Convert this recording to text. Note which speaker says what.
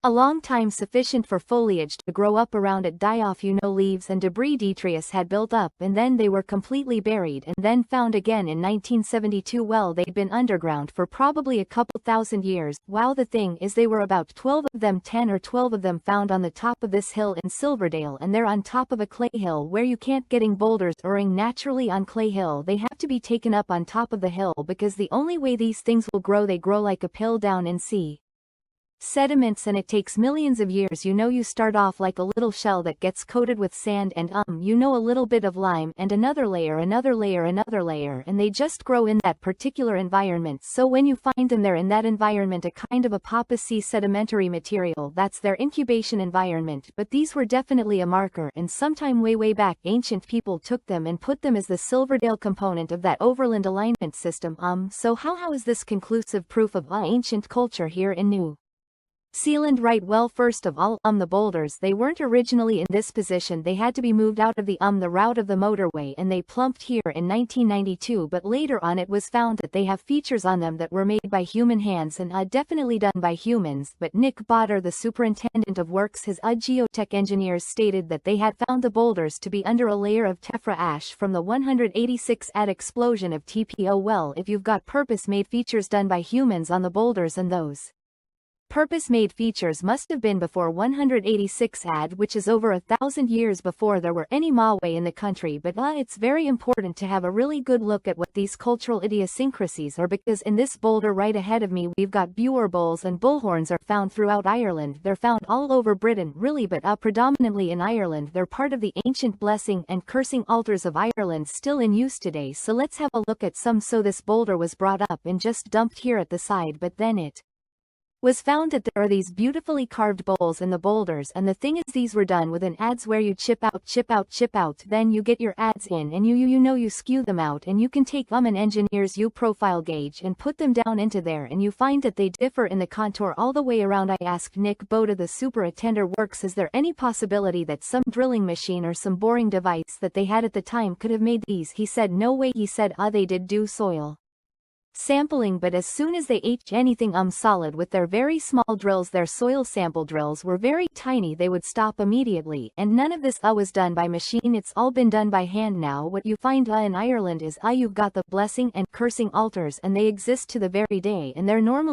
Speaker 1: A long time sufficient for foliage to grow up around it die off. Leaves and debris detritus had built up and then they were completely buried and then found again in 1972. Well, they'd been underground for probably a couple thousand years. Wow, the thing is they were about 12 of them, 10 or 12 of them found on the top of this hill in Silverdale, and they're on top of a clay hill where you can't getting boulders occurring naturally on clay hill. They have to be taken up on top of the hill because the only way these things will grow, they grow like a pill down in sea sediments, and it takes millions of years. You start off like a little shell that gets coated with sand and a little bit of lime and another layer, another layer, another layer, and they just grow in that particular environment. So when you find them, they're in that environment, a kind of a papacy sedimentary material. That's their incubation environment. But these were definitely a marker, and sometime way back ancient people took them and put them as the Silverdale component of that overland alignment system. So how is this conclusive proof of ancient culture here in New Zealand? Right, well, first of all, the boulders, they weren't originally in this position. They had to be moved out of the route of the motorway, and they plumped here in 1992, but later on it was found that they have features on them that were made by human hands and definitely done by humans. But Nick Botter, the superintendent of works, his geotech engineers, stated that they had found the boulders to be under a layer of tephra ash from the 186 at explosion of TPO. Well, if you've got purpose-made features done by humans on the boulders, and those purpose-made features must have been before 186 AD, which is over 1,000 years before there were any Mawe in the country. But it's very important to have a really good look at what these cultural idiosyncrasies are, because in this boulder right ahead of me we've got Buer bowls, and bullhorns are found throughout Ireland. They're found all over Britain really, but predominantly in Ireland. They're part of the ancient blessing and cursing altars of Ireland, still in use today. So let's have a look at some. So this boulder was brought up and just dumped here at the side, but then it was found that there are these beautifully carved bowls in the boulders, and the thing is these were done with an adze where you chip out, then you get your adze in and you skew them out, and you can take an engineer's profile gauge and put them down into there, and you find that they differ in the contour all the way around. I asked Nick Botta, the superintendent works, is there any possibility that some drilling machine or some boring device that they had at the time could have made these? He said no way. He said they did do soil sampling, but as soon as they ate anything solid with their very small drills, their soil sample drills were very tiny, they would stop immediately. And none of this was done by machine, it's all been done by hand. Now what you find in Ireland is you've got the blessing and cursing altars, and they exist to the very day, and they're normally